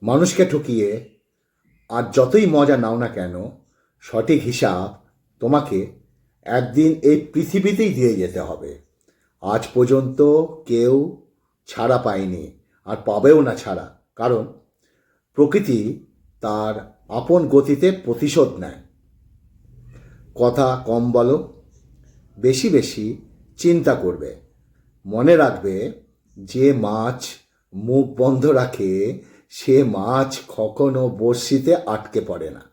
মানুষকে ঠকিয়ে আর যতই মজা নাও না কেন, সঠিক হিসাব তোমাকে একদিন এই পৃথিবীতেই দিয়ে যেতে হবে। আজ পর্যন্ত কেউ ছাড়া পায়নি, আর পাবেও না ছাড়া। কারণ প্রকৃতি তার আপন গতিতে প্রতিশোধ নেয়। কথা কম বলো, বেশি বেশি চিন্তা করবে। মনে রাখবে, যে মাছ মুখ বন্ধ রাখে সে মাছ কখনো বড়শিতে আটকে পড়ে না।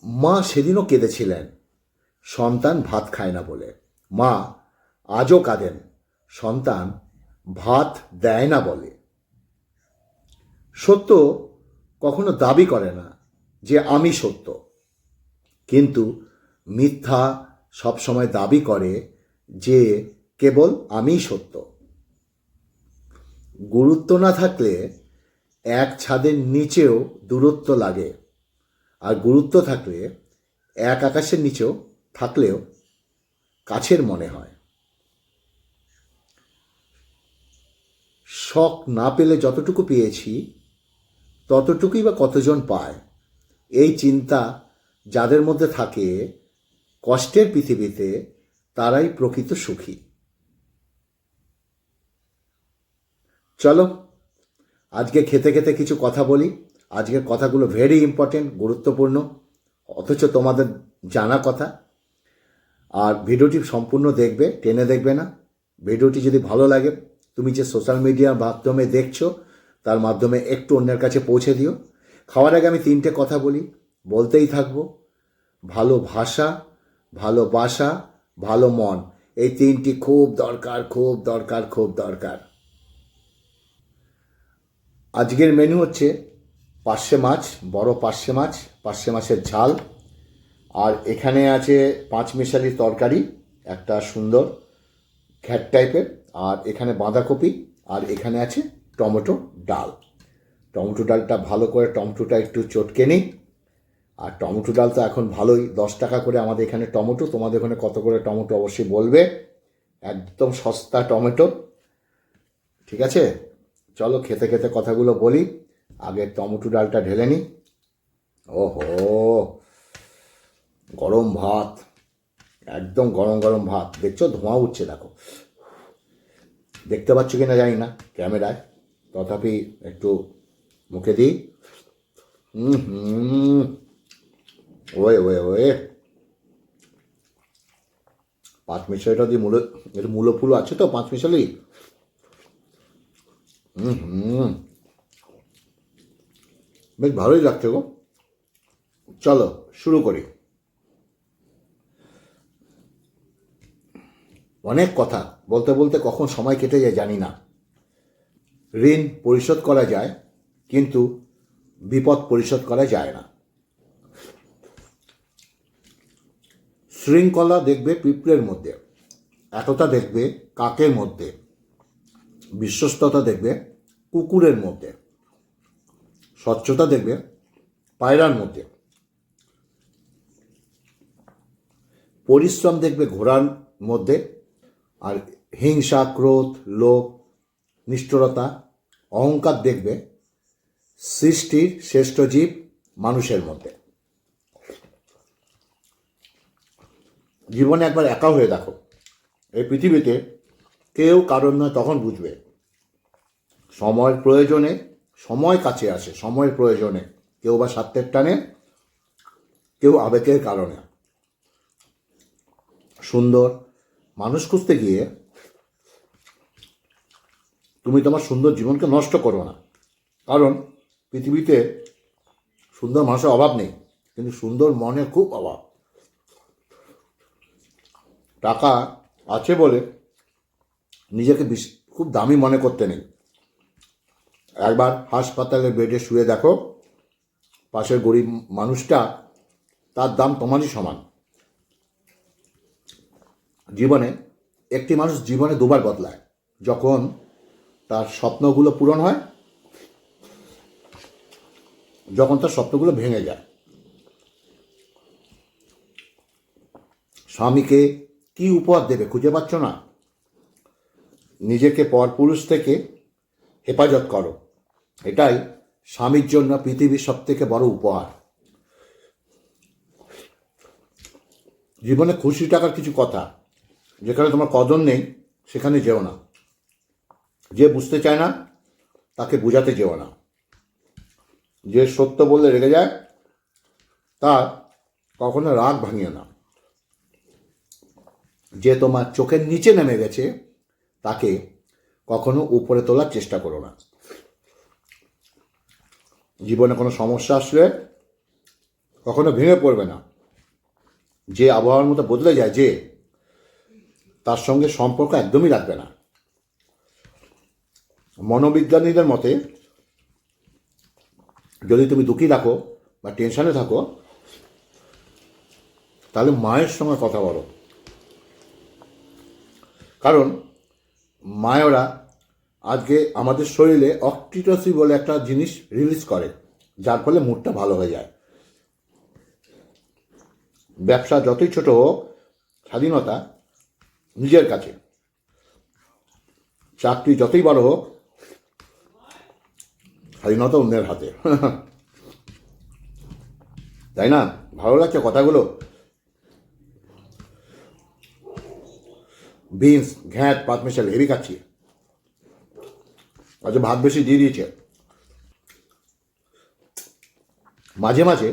মা সেদিনও কেঁদেছিলেন সন্তান ভাত খায় না বলে। মা আজও কাঁদেন সন্তান ভাত দেয় না বলে। সত্য কখনো দাবি করে না যে আমি সত্য, কিন্তু মিথ্যা সবসময় দাবি করে যে কেবল আমিই সত্য। গুরুত্ব না থাকলে এক ছাদের নিচেও দূরত্ব লাগে, আর গুরুত্ব থাকলে এক আকাশের নিচেও থাকলেও কাছের মনে হয়। শখ না পেলে যতটুকু পেয়েছি ততটুকুই বা কতজন পায়। এই চিন্তা যাদের মধ্যে থাকে কষ্টের পৃথিবীতে, তারাই প্রকৃত সুখী। চলো আজকে খেতে খেতে কিছু কথা বলি। আজকের কথাগুলো ভেরি ইম্পর্টেন্ট, গুরুত্বপূর্ণ, অথচ তোমাদের জানা কথা। আর ভিডিওটি সম্পূর্ণ দেখবে, টেনে দেখবে না। ভিডিওটি যদি ভালো লাগে, তুমি যে সোশ্যাল মিডিয়ার মাধ্যমে দেখছো তার মাধ্যমে একটু অন্যের কাছে পৌঁছে দিও। খাওয়ার আগে আমি 3টে কথা বলতেই থাকবো। ভালো ভাষা, ভালোবাসা, ভালো মন, এই 3টি খুব দরকার, খুব দরকার, খুব দরকার। আজকের মেনু হচ্ছে পার্শে মাছ, বড় পার্শে মাছ, পার্শে মাছের ঝাল। আর এখানে আছে 5 মিশালি তরকারি, একটা সুন্দর ঘ্যাট টাইপের। আর এখানে বাঁধাকপি, আর এখানে আছে টমেটো ডাল। টমেটো ডালটা ভালো করে, টমেটোটা একটু চটকে নিই। আর টমেটো ডাল তো এখন ভালোই, 10 টাকা করে আমাদের এখানে টমেটো। তোমাদের ওখানে কত করে টমেটো অবশ্যই বলবে। একদম সস্তা টমেটো, ঠিক আছে? চলো খেতে খেতে কথাগুলো বলি। আগে টমেটো ডালটা ঢেলে নিই। ওহো, গরম ভাত, একদম গরম গরম ভাত। দেখছো ধোঁয়া উঠছে, দেখো। দেখতে পাচ্ছ কি না জানি না ক্যামেরায়, তথাপি একটু মুখে দিই। ওয়ে ওয়ে ওয়ে, 5 মিশালিটা দিয়ে এর মূলো ফুলো আছে তো 5 মিশালি। বেশ ভালোই লাগছে গো। চলো শুরু করি। অনেক কথা বলতে বলতে কখন সময় কেটে যায় জানি না। ঋণ পরিশোধ করা যায়, কিন্তু বিপদ পরিশোধ করা যায় না। শৃঙ্খলা দেখবে পিঁপড়ের মধ্যে, একতা দেখবে কাকের মধ্যে, বিশ্বস্ততা দেখবে কুকুরের মধ্যে, স্বচ্ছতা দেখবে পায়রার মধ্যে, পরিশ্রম দেখবে ঘোড়ার মধ্যে, আর হিংসা, ক্রোধ, লোভ, নিষ্ঠুরতা, অহংকার দেখবে সৃষ্টির শ্রেষ্ঠ জীব মানুষের মধ্যে। জীবনে একবার একা হয়ে দেখো, এই পৃথিবীতে কেউ কারণ নয় তখন বুঝবে। সময়ের প্রয়োজনে সময় কাছে আসে, সময়ের প্রয়োজনে। কেউ বা স্বার্থের টানে, কেউ আবেগের কারণে। সুন্দর মানুষ খুঁজতে গিয়ে তুমি তোমার সুন্দর জীবনকে নষ্ট করো না। কারণ পৃথিবীতে সুন্দর মানুষের অভাব নেই, কিন্তু সুন্দর মনের খুব অভাব। টাকা আছে বলে নিজেকে খুব দামি মনে করতে নেই। একবার হাসপাতালের বেডে শুয়ে দেখো, পাশের গরিব মানুষটা, তার দাম তোমারই সমান। জীবনে একটি মানুষ জীবনে দুবার বদলায়, যখন তার স্বপ্নগুলো পূরণ হয়, যখন তার স্বপ্নগুলো ভেঙে যায়। স্বামীকে কি উপহার দেবে খুঁজে পাচ্ছ না? নিজেকে পরপুরুষ থেকে হেফাজত করো। এটাই স্বামীর জন্য পৃথিবীর সবথেকে বড় উপহার। জীবনে খুশি টাকার কিছু কথা, যেখানে তোমার কদর নেই সেখানে যেও না। যে বুঝতে চায় না তাকে বোঝাতে যেও না। যে সত্য বললে রেগে যায় তার কখনো রাগ ভাঙিও না। যে তোমার চোখের নিচে নেমে গেছে তাকে কখনো উপরে তোলার চেষ্টা করো না। জীবনে কোনো সমস্যা আসলে কখনো ভেঙে পড়বে না। যে আবহাওয়ার মতো বদলে যায়, যে তার সঙ্গে সম্পর্ক একদমই রাখবে না। মনোবিজ্ঞানীদের মতে যদি তুমি দুঃখী থাকো বা টেনশনে থাকো তাহলে মায়ের সঙ্গে কথা বলো, কারণ মায়েরা আজকে আমাদের শরীরে অক্সিটোসিন বলে একটা জিনিস রিলিজ করে, যার ফলে মুডটা ভালো হয়ে যায়। ব্যবসা যতই ছোট হোক, স্বাধীনতা নিজের কাছে। চাকরি যতই বড় হোক, স্বাধীনতা অন্যের হাতে। তাই না? ভালো লাগছে কথাগুলো? বিনস ঘ্যাঁট পাঁচ মেশাল হেভি খাচ্ছি। আজ ভাত বেশি দিয়ে দিয়েছে। মাঝে মাঝে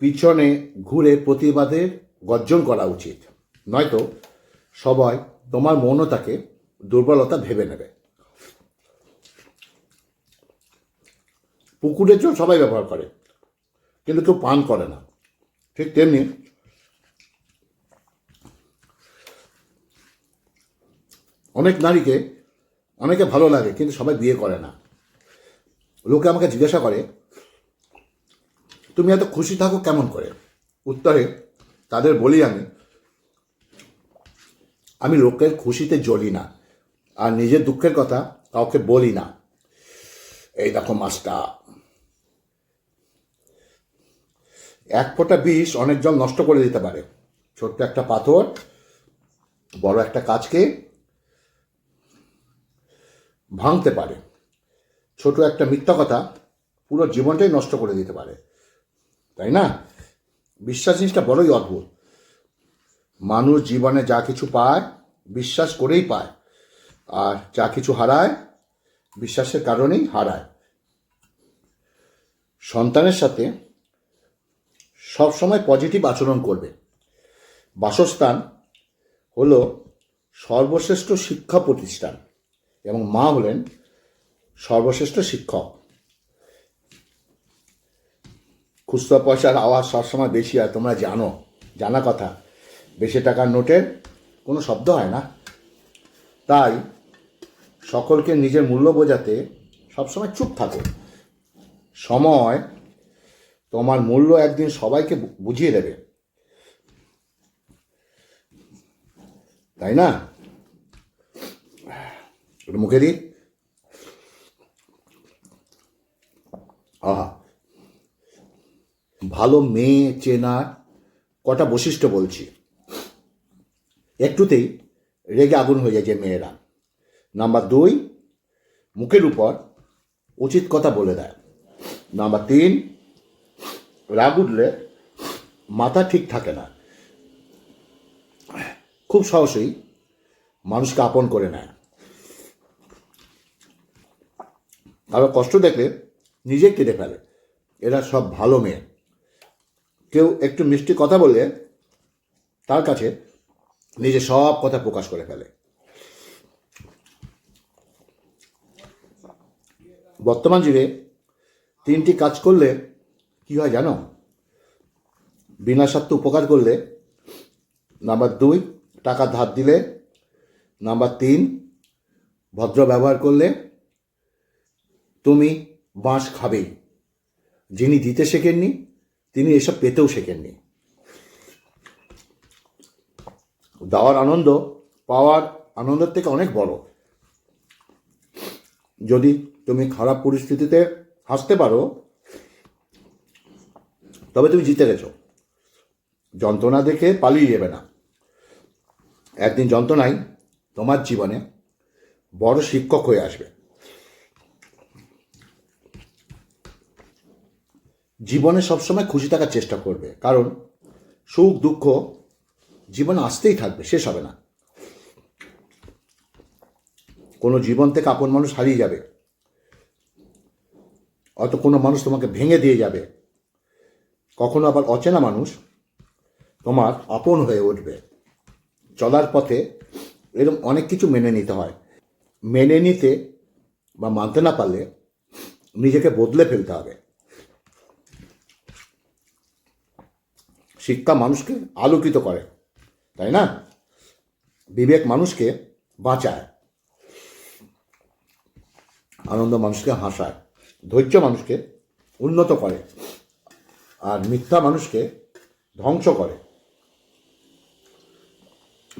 পিছনে ঘুরে প্রতিবাদের গর্জন করা উচিত, নয়তো সবাই তোমার মৌনতাকে দুর্বলতা ভেবে নেবে। পুকুরের জল সবাই ব্যবহার করে, কিন্তু কেউ পান করে না। ঠিক তেমনি অনেক নারীকে অনেকে ভালো লাগে, কিন্তু সবাই বিয়ে করে না। লোকে আমাকে জিজ্ঞাসা করে, তুমি এত খুশি থাকো কেমন করে? উত্তরে তাদের বলি, আমি লোকের খুশিতে জ্বলি না, আর নিজের দুঃখের কথা কাউকে বলি না। এই দেখো মাছটা, এক ফোঁটা বিষ অনেক জল নষ্ট করে দিতে পারে। ছোট্ট একটা পাথর বড় একটা কাজকে ভাঙতে পারে। ছোট একটা মিথ্যা কথা পুরো জীবনটাই নষ্ট করে দিতে পারে, তাই না? বিশ্বাস জিনিসটা বড়ই অদ্ভুত। মানুষ জীবনে যা কিছু পায় বিশ্বাস করেই পায়, আর যা কিছু হারায় বিশ্বাসের কারণেই হারায়। সন্তানের সাথে সবসময় পজিটিভ আচরণ করবে। বাসস্থান হলো সর্বশ্রেষ্ঠ শিক্ষা প্রতিষ্ঠান, এবং মা হলেন সর্বশ্রেষ্ঠ শিক্ষক। খুচরা পয়সার আওয়াজ সবসময় বেশি হয়, তোমরা জানো, জানা কথা। বেশি টাকার নোটের কোনো শব্দ হয় না। তাই সকলকে নিজের মূল্য বোঝাতে সবসময় চুপ থাকো। সময় তোমার মূল্য একদিন সবাইকে বুঝিয়ে দেবে, তাই না? মুখে দিই। আহা, ভালো মেয়ে চেনার কটা বৈশিষ্ট্য বলছি। একটুতেই রেগে আগুন হয়ে যায় যে মেয়েরা। নাম্বার 2, মুখের উপর উচিত কথা বলে দেয়। নাম্বার 3, রাগ উঠলে মাথা ঠিক থাকে না, খুব সহজেই মানুষকে আপন করে নেয়। কারো কষ্ট দেখলে নিজে কেটে ফেলে। এরা সব ভালো মেয়ে। কেউ একটু মিষ্টি কথা বললে তার কাছে নিজে সব কথা প্রকাশ করে ফেলে। বর্তমান যুগে 3টি কাজ করলে কি হয় জানো? বিনা স্বার্থে উপকার করলে, নাম্বার 2 টাকা ধার দিলে, নাম্বার 3 ভদ্র ব্যবহার করলে। তুমি বাঁশ খাবেই। যিনি দিতে শেখেননি তিনি এসব পেতেও শেখেননি। দেওয়ার আনন্দ পাওয়ার আনন্দের থেকে অনেক বড়। যদি তুমি খারাপ পরিস্থিতিতে হাসতে পারো তবে তুমি জিতে গেছো। যন্ত্রণা দেখে পালিয়ে যাবে না। একদিন যন্ত্রণাই তোমার জীবনে বড় শিক্ষক হয়ে আসবে। জীবনে সবসময় খুশি থাকার চেষ্টা করবে, কারণ সুখ দুঃখ জীবনে আসতেই থাকবে, শেষ হবে না। কোনো জীবন থেকে আপন মানুষ হারিয়ে যাবে, হয়তো কোনো মানুষ তোমাকে ভেঙে দিয়ে যাবে, কখনো আবার অচেনা মানুষ তোমার আপন হয়ে উঠবে। চলার পথে এরকম অনেক কিছু মেনে নিতে হয়। মেনে নিতে বা মানতে না পারলে নিজেকে বদলে ফেলতে হবে। শিক্ষা মানুষকে আলোকিত করে, তাই না? বিবেক মানুষকে বাঁচায়, আনন্দ মানুষকে হাসায়, ধৈর্য মানুষকে উন্নত করে, আর মিথ্যা মানুষকে ধ্বংস করে।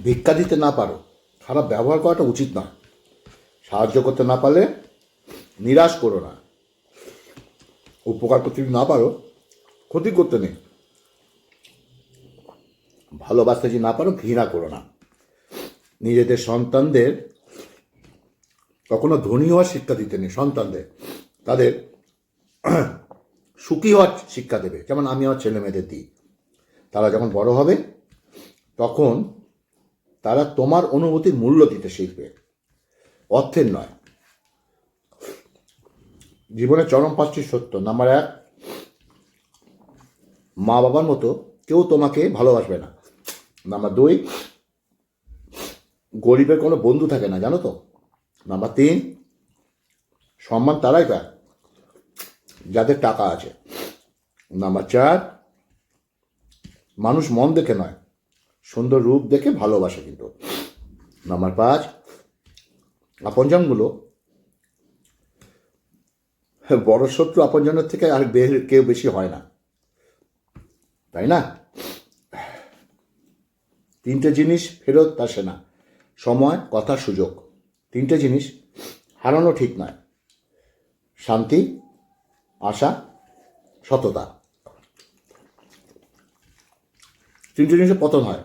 ভিক্ষা দিতে না পারো, খারাপ ব্যবহার করাটা উচিত নয়। সাহায্য করতে না পারলে নিরাশ করো না। উপকার করতে যদি না পারো, ক্ষতি করতে নেই। ভালোবাসতে যদি না পারো, ঘৃণা করো না। নিজেদের সন্তানদের কখনো ধনী হওয়ার শিক্ষা দিতে নেই। সন্তানদের তাদের সুখী হওয়ার শিক্ষা দেবে, যেমন আমি আমার ছেলে মেয়েদের দিই। তারা যখন বড় হবে তখন তারা তোমার অনুভূতির মূল্য দিতে শিখবে, অর্থের নয়। জীবনের চরম 5টি সত্য। নাম্বার 1, মা বাবার মতো কেউ তোমাকে ভালোবাসবে না। নাম্বার 2, গরিবের কোনো বন্ধু থাকে না, জানো তো। নাম্বার 3, সম্মান তারাই পায় যাদের টাকা আছে। নাম্বার 4, মানুষ মন দেখে নয়, সুন্দর রূপ দেখে ভালোবাসে কিন্তু। নাম্বার 5, আপনজনগুলো বড় শত্রু আপনজনের থেকে আর কেউ বেশি হয় না, তাই না? 3টে জিনিস ফেরত আসে না: সময়, কথা, সুযোগ। 3টে জিনিস হারানো ঠিক নয়: শান্তি, আশা, সততা। 3টে জিনিসে পতন হয়: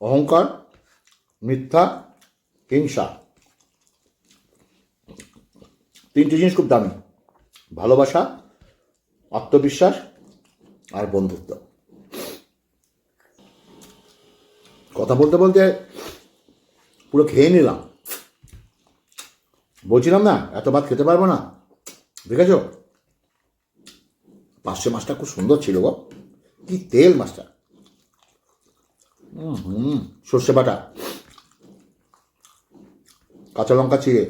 অহংকার, মিথ্যা, হিংসা। 3টে জিনিস খুব দামি: ভালোবাসা, আত্মবিশ্বাস আর বন্ধুত্ব। কথা বলতে বলতে পুরো খেয়ে নিলাম। বলছিলাম না এত ভাত খেতে পারবো না, দেখেছ? পার্শে মাছটা খুব সুন্দর ছিল গো, কি তেল মাছটা। সর্ষে বাটা, কাঁচা লঙ্কা চিড়ে,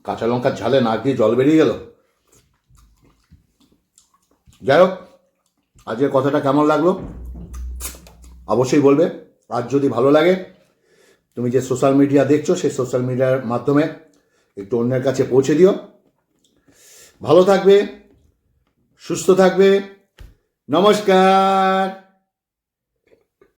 কাঁচা লঙ্কার ঝালে নাক দিয়ে জল বেরিয়ে গেল। যাই হোক, আজকের কথাটা কেমন লাগলো অবশ্যই বলবে। আর যদি ভালো লাগে, তুমি যে সোশ্যাল মিডিয়া দেখছো সেই সোশ্যাল মিডিয়ার মাধ্যমে একটু অন্যের কাছে পৌঁছে দিও। ভালো থাকবে, সুস্থ থাকবে। নমস্কার।